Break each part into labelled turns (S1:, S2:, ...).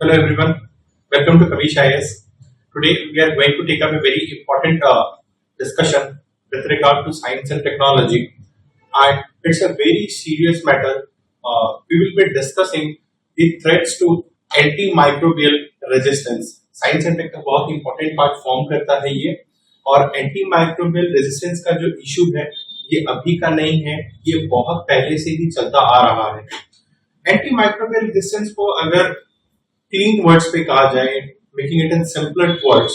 S1: Hello everyone, welcome to Kavish IS. Today we are going to take up a very important discussion with regard to science and technology, and it's a very serious matter. We will be discussing the threats to antimicrobial resistance. Science and tech का बहुत important part form करता है ये, और antimicrobial resistance का जो issue है ये अभी का नहीं है, ये बहुत पहले से ही चलता आ रहा है। एंटीमाइक्रोबियल रेजिस्टेंस को अगर 3 वर्ड्स पे कहा जाए, making it in simpler words,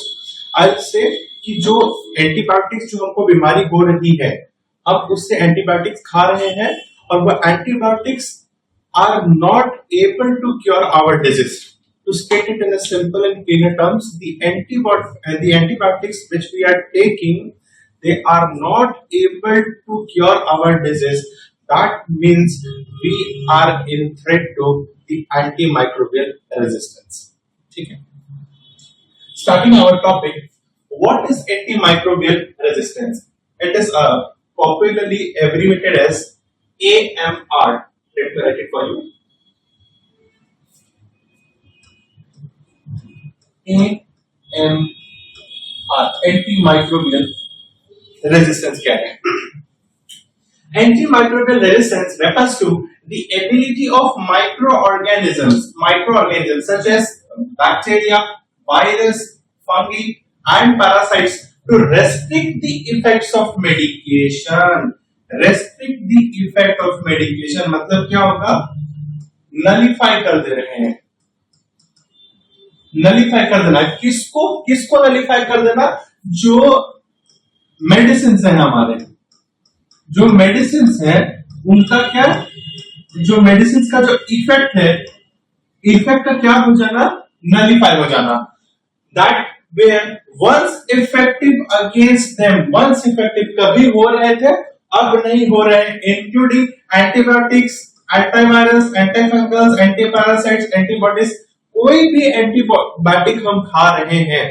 S1: I will say कि जो एंटीबायोटिक्स जो हमको बीमारी हो रही है, अब उससे एंटीबायोटिक्स खा रहे हैं और वो antibiotics are not able to cure our disease. To state it in a simple and clear terms, the antibiotics which we are taking, they are not able to cure our disease. That means we are in threat to the antimicrobial resistance. Okay. Starting our topic, what is antimicrobial resistance? It is popularly abbreviated as AMR. Let me write it for you. AMR, antimicrobial resistance क्या है? Antimicrobial resistance refers to the ability of microorganisms such as bacteria, virus, fungi and parasites to restrict the effects of medication. Restrict the effect of medication मतलब क्या होगा? Nullify कर दे रहे हैं, nullify कर देना। किसको नलिफाई कर देना? जो मेडिसिन है, हमारे जो मेडिसिन है उनका क्या, जो मेडिसिन का जो इफेक्ट है, इफेक्ट का क्या हो जाना? नलिफाई हो जाना। That were once effective against them, once effective कभी हो रहे थे अब नहीं हो रहे हैं, including antibiotics, antivirus, antifungals, antiparasites, antibodies. कोई भी एंटीबायोटिक हम खा रहे हैं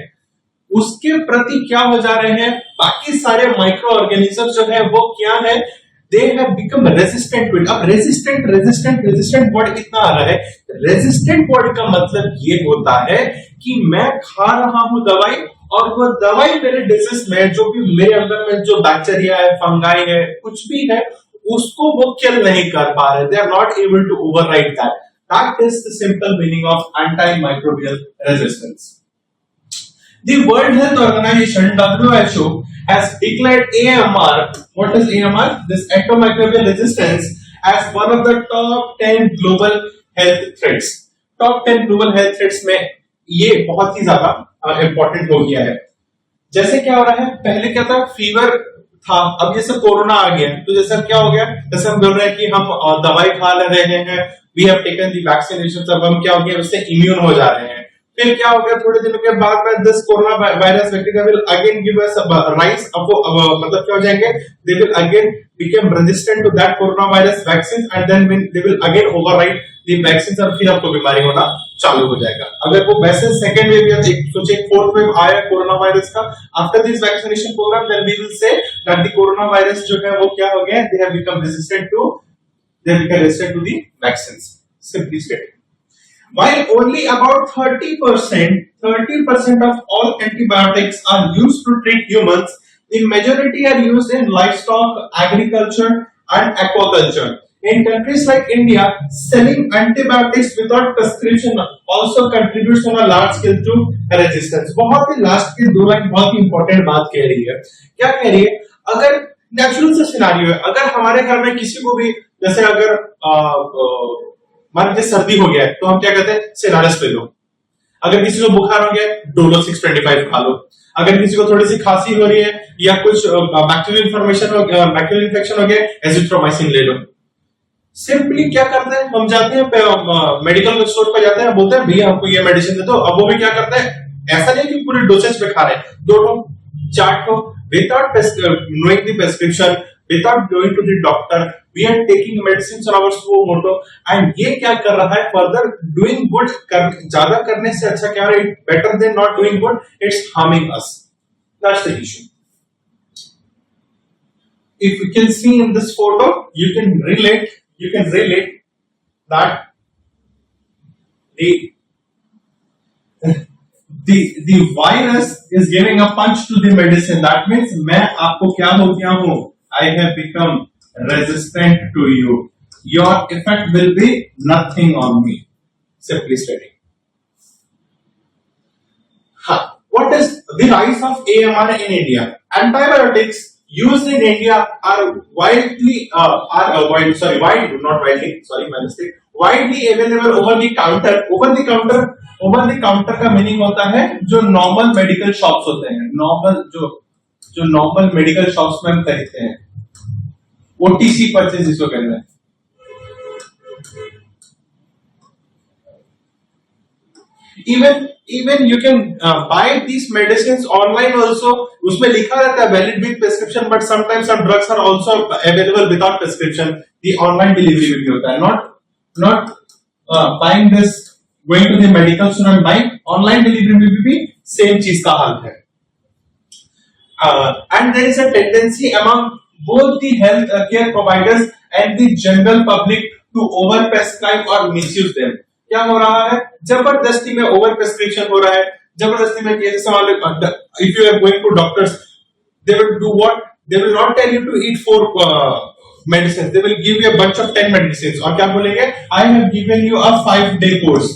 S1: उसके प्रति क्या हो जा रहे हैं? बाकी सारे माइक्रो ऑर्गेनिज्म जो है वो क्या है? They have become resistant to it. अब रेजिस्टेंट वर्ड कितना आ रहा है? रेजिस्टेंट वर्ड का मतलब ये होता है कि मैं खा रहा हूं दवाई और वो दवाई मेरे डिजीज में, जो भी मेरे अंदर में जो बैक्टीरिया है, फंगाई है, कुछ भी है, उसको वो किल नहीं कर पा रहे। They are not able to override that. That is the simple meaning of antimicrobial resistance. The World Health Organization (WHO) has declared AMR. What is AMR? This antimicrobial resistance as one of the top 10 global health threats. Top 10 global health threats में ये बहुत ही ज्यादा important हो गया है। जैसे क्या हो रहा है, पहले क्या था? फीवर था, अब जैसे कोरोना आ गया तो जैसे क्या हो गया, जैसे हम बोल रहे हैं कि हम दवाई खा रहे हैं, we have taken the vaccination, अब हम क्या हो गया, उससे इम्यून हो जा रहे हैं। फिर क्या हो गया, थोड़े दिनों के बाद में this corona virus bacteria will again give us rise, मतलब क्या हो जाएंगे, they will again become resistant to that corona virus vaccine and then they will again override the vaccine, और फिर आपको बीमारी होना चालू हो जाएगा। अगर वो वैसे सेकंड वेव या सोचे फोर्थ वेव आया कोरोना वायरस का, after this vaccination programme then we will say that the corona virus जो है वो क्या हो गया, they have become resistant to the vaccines, simply stated. While only about 30% of all antibiotics are used to treat humans, the majority are used in livestock, agriculture and aquaculture. In countries like India, selling antibiotics without prescription also contributes on a large scale to resistance. बहुत ही last की 2 line बहुत ही important बात कह रही है। क्या कह रही है? अगर नेचुरल सा सिनारियो है, अगर हमारे घर में किसी को भी, जैसे अगर मान लीजिए सर्दी हो गया है तो हम क्या कहते हैं, सिनारस ले लो। अगर किसी को बुखार हो गया है, डोलो 625 खा लो। अगर किसी को थोड़ी सी खांसी हो रही है या कुछ बैक्टीरियल बैक्टीरियल इन्फेक्शन हो गया है, एजिथ्रोमाइसिन ले लो। सिंपली क्या करते हैं, हम जाते हैं मेडिकल स्टोर पर जाते हैं, बोलते हैं भैया हमको ये मेडिसिन दे दो। अब वो भी क्या करते हैं, ऐसा नहीं कि पूरे डोसेज पे खा रहे हैं, 2 4 without knowing the prescription, without going to the doctor, we are taking medicines on our suo moto, and ये क्या कर रहा है, further doing good ज्यादा करने से अच्छा क्या है, better than not doing good, it's harming us. That's the issue. If you can see in this photo, you can relate that the the virus is giving a punch to the medicine. That means मैं आपको क्या हो गया हूं? I have become resistant to you. Your effect will be nothing on me. Simply stating. What is the rise of AMR in India? Antibiotics used in India are widely, widely available over the counter. Over the counter का meaning होता है जो normal medical shops होते हैं, normal जो normal medical shops में हम खरीदते हैं, OTC परचेज इसको कहते हैं. Even you can buy these medicines online also. उसमें लिखा रहता है valid with prescription, but sometimes some drugs are also available without prescription. The online delivery भी होता है. Not buying this, going to the medical store and buying. Online delivery में भी same चीज का हाल है. And there is a tendency among both the health care providers and the general public to over prescribe or misuse them. क्या हो रहा है? जबरदस्ती में ओवर प्रिस्क्रिप्शन हो रहा है. जबरदस्ती में केसेस वाले, if you are going to doctors, they will do what? They will not tell you to eat 4 medicines. They will give you a bunch of 10 medicines. और क्या बोलेंगे? I have given you a 5-day course.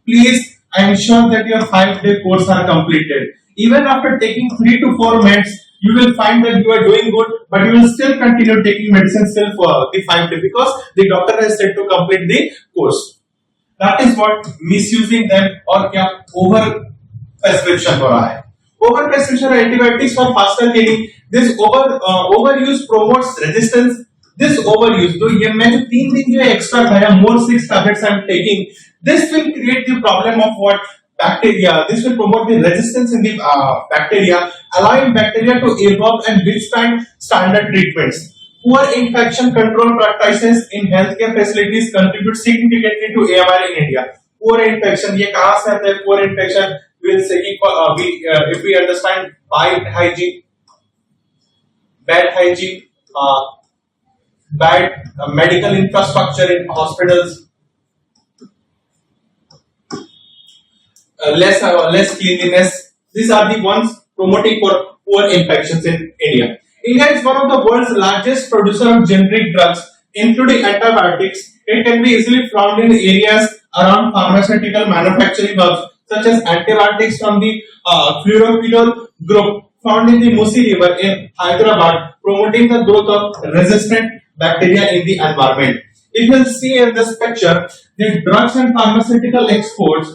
S1: Please ensure that your 5-day course are completed. Even after taking 3 to 4 meds, you will find that you are doing good, but you will still continue taking medicine still for the 5 days because the doctor has said to complete the course. That is what misusing them और क्या over prescription हो रहा है. Over prescription antibiotics for faster healing. This overuse promotes resistance. This overuse, तो ये मैं 3 दिन जो extra खाया, more 6 tablets I am taking. This will create the problem of what? Bacteria. This will promote the resistance in the bacteria, allowing bacteria to evolve and withstand standard treatments. Poor infection control practices in healthcare facilities contribute significantly to AMR in India. Poor infection, ये कहाँ से आता है? Poor infection will say if we understand bad hygiene, bad medical infrastructure in hospitals, less cleanliness. These are the ones promoting for poor infections in India. India is one of the world's largest producer of generic drugs, including antibiotics. It can be easily found in areas around pharmaceutical manufacturing hubs, such as antibiotics from the fluoroquinolone group found in the Musi River in Hyderabad, promoting the growth of resistant bacteria in the environment. If you see in this picture, the drugs and pharmaceutical exports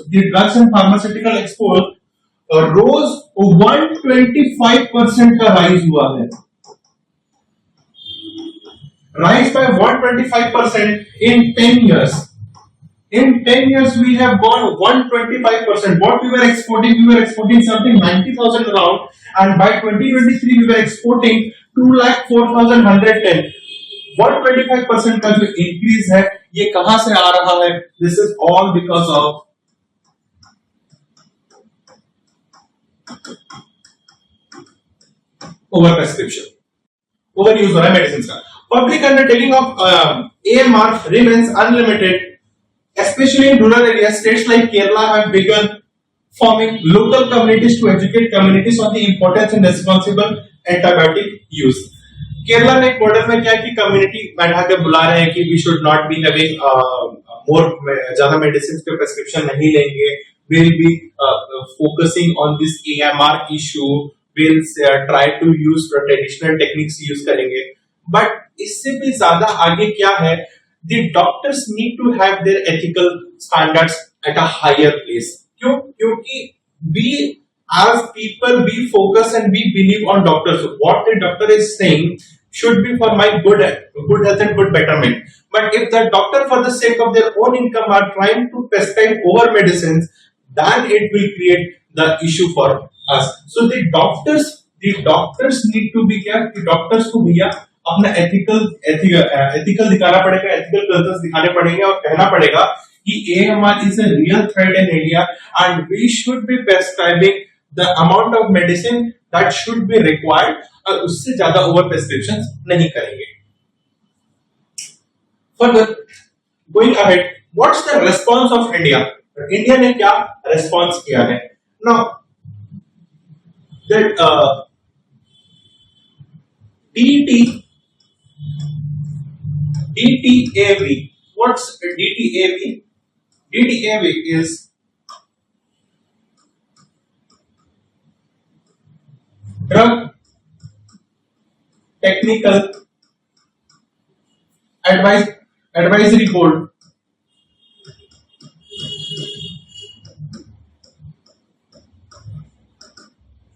S1: rose 125% का rise हुआ है. Rise by 125% in 10 years. In 10 years, we have gone 125%. What we were exporting something 90,000 around, and by 2023 we were exporting 2,04,110. 125% का जो increase है, ये कहां से आ रहा है? This is all because of over prescription, overuse हो रहा है मेडिसिन का. Public undertaking of AMR remains unlimited, especially in rural areas. States like Kerala have begun forming local communities to educate communities on the importance and responsible antibiotic use. Kerala ने एक model में क्या कि community बैठा के बुला रहे हैं कि we should not be having more, ज्यादा मेडिसिन पे प्रेस्क्रिप्शन नहीं लेंगे. Will be focusing on this AMR issue. Will try to use traditional techniques use करेंगे. बट इससे भी ज्यादा आगे क्या है? The doctors need to have their ethical standards at a higher place. क्यों? क्योंकि we as people we focus and we believe on doctors. What the doctor is saying should be for my good health and good betterment. But if the doctor for the sake of their own income are trying to prescribe over medicines, then it will create the issue for us. So the doctors need to be careful. The doctors को भैया अपना ethical दिखाना पड़ेगा, ethical concerns दिखाने पड़ेंगे और कहना पड़ेगा कि AMR is a real threat in India and we should be prescribing the amount of medicine that should be required और उससे ज्यादा ओवर प्रिस्क्रिप्शन नहीं करेंगे. Further, going ahead, what's the response of India? India ने क्या response किया है? Now that DT DTAV. What's DTAV? DTAV is Drug Technical Advisory Board.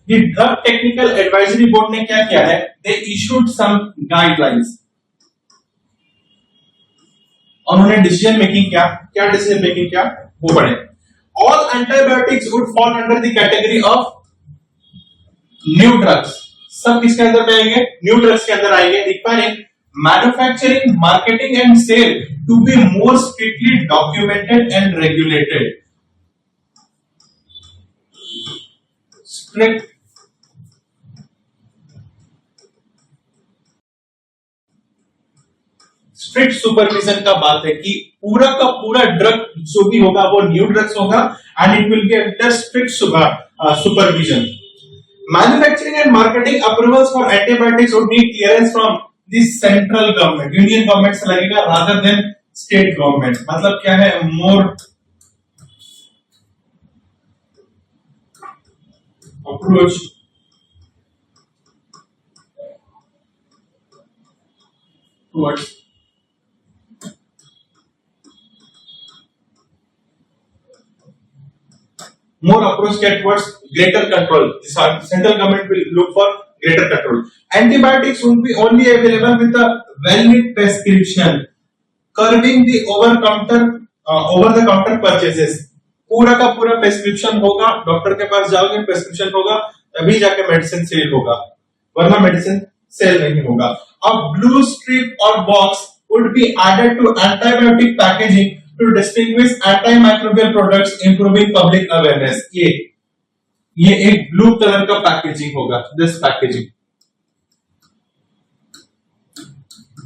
S1: The Drug Technical Advisory Board ने क्या किया है? They issued some guidelines. उन्होंने decision making क्या डिसीजन मेकिंग क्या वो पढ़े. All antibiotics would fall under the category of new drugs. सब किसके अंदर में आएंगे? न्यू ड्रग्स के अंदर आएंगे. Requiring manufacturing, marketing and sale to be more strictly documented and regulated. Strict strict supervision का बात है कि पूरा का पूरा ड्रग जो भी होगा वो न्यू ड्रग्स होगा and it will be under strict supervision. Manufacturing and marketing approvals for antibiotics would need clearance from the central government. Union government से लगेगा rather than state government. मतलब क्या है? More approach towards more approach towards greater control. The central government will look for greater control. Antibiotics will be only available with a valid prescription, curbing the over-the-counter purchases. पूरा का पूरा prescription होगा, doctor के पास जाओगे prescription होगा तभी जाके medicine cell होगा, वरना मेडिसिन सेल नहीं होगा. A blue strip or box would be added to antibiotic packaging to distinguish antimicrobial products, improving public awareness. ये एक ब्लू कलर का पैकेजिंग होगा. दिस पैकेजिंग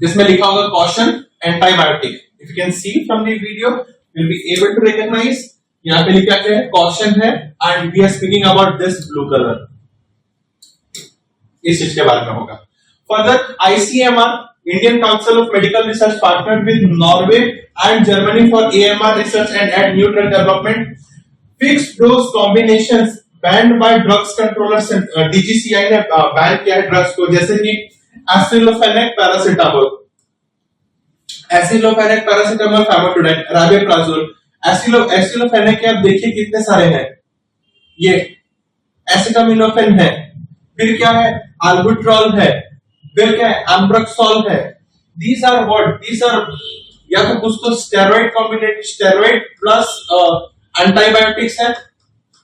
S1: इसमें लिखा होगा caution antibiotic. If you can see from the video you will be able to recognise. यहाँ पे लिखा है कॉशन है and we are speaking about this blue colour. इस चीज के बारे में होगा. Further ICMR Indian Council of Medical Research partnered with Norway and Germany for AMR research and new drug development. Fixed dose combinations banned by drugs controllers. DGCI ने ban किया है drugs को, जैसे कि एसिलोफेनेक पैरासिटामोल, फैमोटिडाइन, राबिप्राजोल. एसिलोफेनेक के आप देखिए कितने सारे हैं. ये एसिटामिनोफेन है, फिर क्या है? अल्बुट्रॉल है, फिर क्या है? एम्ब्रोक्सोल है. These are what? These are या तो कुछ तो स्टेरॉइड कॉम्बिनेटेड, स्टेरॉइड प्लस एंटीबायोटिक्स है.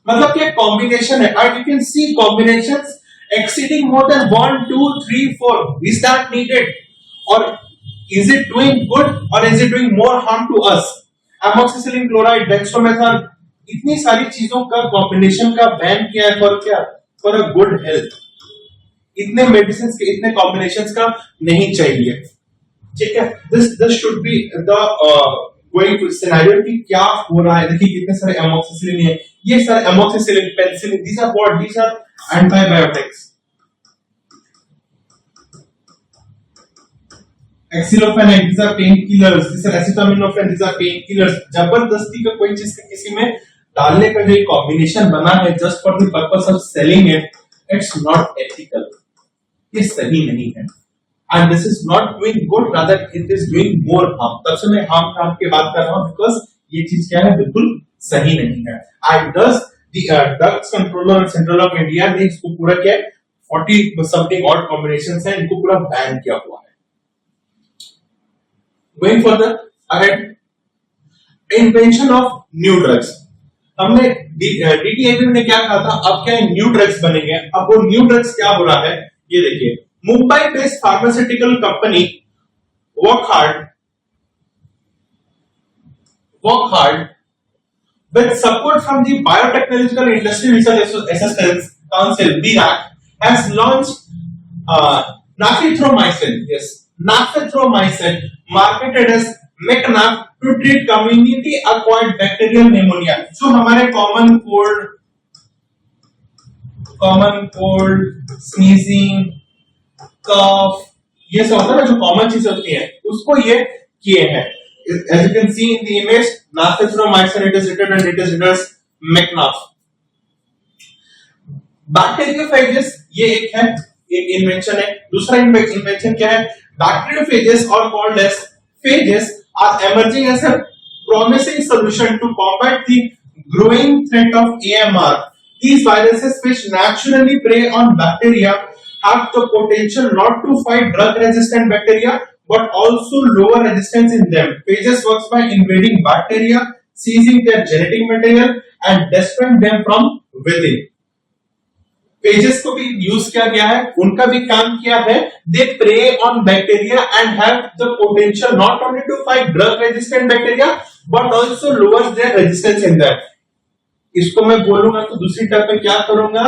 S1: मतलब क्या कॉम्बिनेशन है. And you can C combinations exceeding more than 1 2 3 4. Is that needed or is it doing good or is it doing more harm to us? Amoxicillin chloride, dextromethorphan, इतनी सारी चीजों का combination का ban किया है फॉर क्या? For a good health. इतने medicine के इतने कॉम्बिनेशंस का नहीं चाहिए. ठीक है. This should be the going scenario कि क्या हो रहा है. देखिए कितने सारे एमोक्सिसिलिन है. ये सारे amoxicillin, penicillin, these are what? These are antibiotics. Aceclofenac, these are pain killers. These are acetaminophen, these are pain killers. जबरदस्ती का कोई चीज किसी में डालने का जो कॉम्बिनेशन बना है just for the purpose of selling it, it's not ethical. ये सही नहीं है. And this is not doing good, rather it is doing more harm. तब से मैं harm की बात कर रहा हूँ because ये चीज क्या है? बिल्कुल सही नहीं है. And thus the Drugs Controller and Central of India ने इसको पूरा क्या है? 40 something odd combinations हैं, इनको पूरा बैन किया हुआ है. Going further ahead, invention of new drugs. हमने DTAV ने क्या कहा था? अब क्या न्यू ड्रग्स बनेंगे. अब वो न्यू ड्रग्स क्या हो रहा है ये देखिए. Mumbai-based pharmaceutical company work hard with support from the Biotechnological Industry Research Assistance Council (BRAC) has launched nafithromycin. Yes, nafithromycin, marketed as Mecnaf, to treat community-acquired bacterial pneumonia. जो हमारे common cold common cold, sneezing, cough, ये सब होता है ना जो common चीजें होती हैं, उसको ये किए हैं. As you can see in the image, naphthizomycin it is written and it is written as McNaph. Bacteriophages ये एक है, एक इन्वेंशन है. दूसरा इन्वेंशन क्या है? बैक्टीरियोफेजेस और called as phages are emerging as a promising solution to combat the growing threat of AMR. These viruses, which naturally prey on bacteria, have the potential not to fight drug-resistant bacteria, but also lower resistance in them. Phages works by invading bacteria, seizing their genetic material, and destroying them from within. Pages को भी use किया गया है, उनका भी काम किया है. They prey on bacteria and have the potential not only to fight drug resistant bacteria but also lowers their resistance in that. इसको मैं बोलूंगा तो दूसरी टर्म पे क्या करूंगा?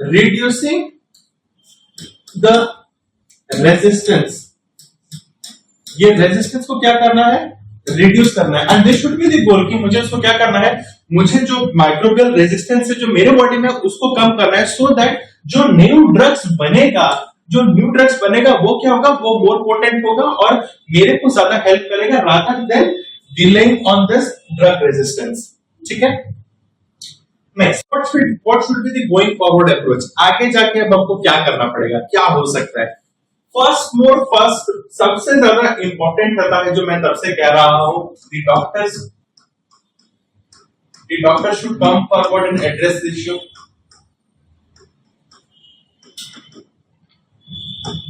S1: Reducing the resistance. ये रेजिस्टेंस को क्या करना है? रिड्यूस करना है. And this should be the goal कि मुझे उसको क्या करना है? मुझे जो माइक्रोबियल रेजिस्टेंस है जो मेरे बॉडी में उसको कम करना है, सो दैट जो न्यू ड्रग्स बनेगा वो क्या होगा? वो मोर पोटेंट होगा और मेरे को ज्यादा हेल्प करेगा rather than delaying on this drug resistance. ठीक है. Next, what should be the going forward approach? आगे जाके अब हमको क्या करना पड़ेगा? क्या हो सकता है? फर्स्ट सबसे ज्यादा इंपॉर्टेंट रहता है जो मैं तब से कह रहा हूं, the doctor should come forward and address the issue.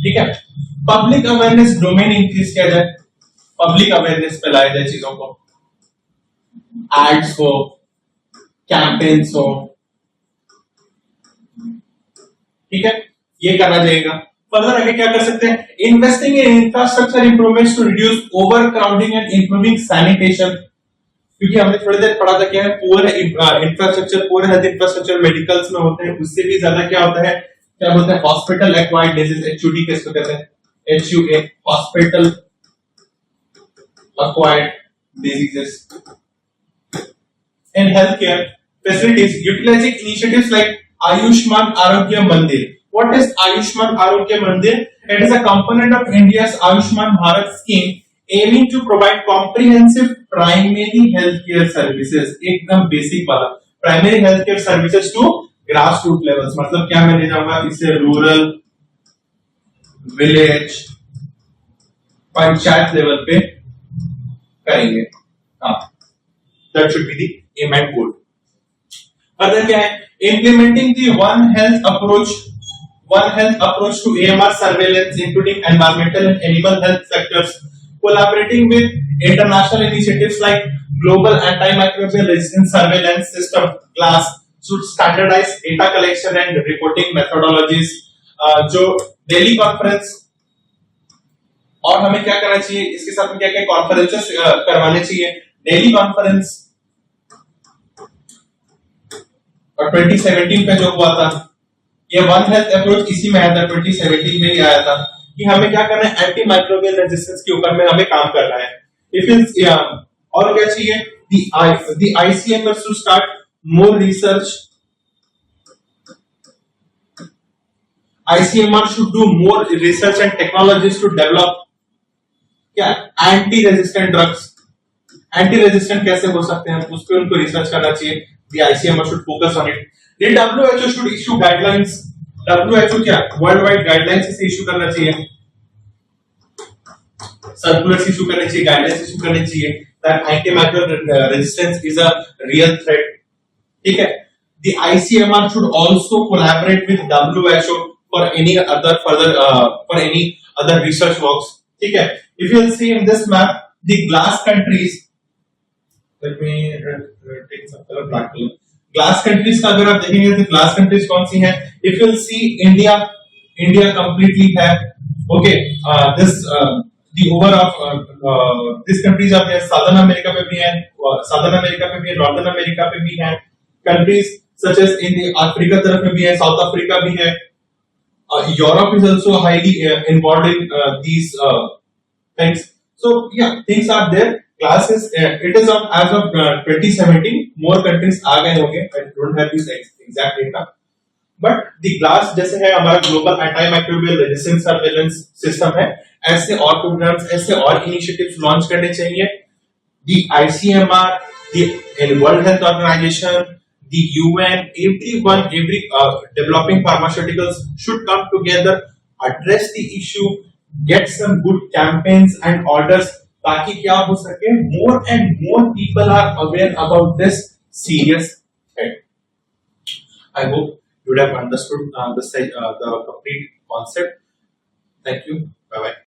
S1: ठीक है. पब्लिक अवेयरनेस डोमेन इंक्रीज किया जाए, पब्लिक अवेयरनेस पे लाया जाए चीजों को, एड्स हो, कैंपेन्स हो. ठीक है, ये करना जाएगा. फर्दर आगे क्या कर सकते हैं? Investing in infrastructure improvements to reduce over crowding and improving sanitation. क्योंकि हमने थोड़ी देर पढ़ा था क्या है, poor infrastructure, poor health infrastructure medicals में होते हैं, उससे भी ज्यादा क्या होता है, क्या बोलते हैं, हॉस्पिटल एक्वायर्ड डिजीज, एचयूडी किसको कहते हैं? एचयूए, hospital acquired diseases. In healthcare facilities, utilizing initiatives like Ayushman Arogya Mandir. What is Ayushman Arogya Mandir? It is a component of India's Ayushman Bharat scheme aiming to provide comprehensive primary healthcare services. एकदम basic वाला primary healthcare services to grassroots levels. मतलब क्या मैं ले जाऊंगा इसे rural, village, panchayat level पे करेंगे. हाँ, that should be the aim and goal. Further क्या है? Implementing the One Health approach to AMR surveillance, including environmental and animal health sectors, collaborating with international initiatives like Global Antimicrobial Resistance Surveillance System (GLAS) to standardize data collection and reporting methodologies. जो daily conference, और हमें क्या करना चाहिए इसके साथ में, क्या क्या कॉन्फ्रेंसेस करवाने चाहिए? डेली कॉन्फ्रेंस, और 2017 पे जो हुआ था ये वन हेल्थ अप्रोच इसी में आया था, 2017 में ही आया था कि हमें क्या करना है, एंटी माइक्रोबियल रेजिस्टेंस के ऊपर में हमें काम करना है. और क्या चाहिए? the ICMR to start more research. ICMR should do more research and technologies to develop क्या anti resistant drugs. Anti resistant कैसे हो सकते हैं उस पर उनको रिसर्च करना चाहिए. The ICMR should focus on it. The WHO should issue guidelines. WHO क्या वर्ल्ड वाइड गाइडलाइंस इसे इशू करना चाहिए, सर्कुलर्स इशू करने चाहिए, गाइडलाइंस इशू करने चाहिए that antimicrobial resistance is a real threat. ठीक है. The ICMR should also collaborate with WHO for any other research works. ठीक है. If you will see in this map, the glass countries, let me take some color, black color. Glass countries का अगर आप देखेंगे तो glass countries कौन सी हैं? If you will see India completely है. Okay, this the over of this countries are there. Southern America में भी है, नॉर्दर्न अमेरिका पे भी है. Countries such as in the Africa तरफ में भी है, साउथ अफ्रीका भी है. Europe is also highly involved in these things. So yeah, things are there. class is it is on as of 2017. More countries आ गए होंगे. I don't have this exact data. But the glass जैसे है हमारा global anti microbial resistance surveillance system है, ऐसे और programmes, ऐसे और इनिशिएटिव्स लॉन्च करने चाहिए. The ICMR, the World Health Organisation, the UN, everyone, every developing pharmaceuticals should come together, address the issue, get some good campaigns and orders, ताकि क्या हो सके, more and more people are aware about this serious threat. I hope you would have understood the complete concept. Thank you. Bye bye.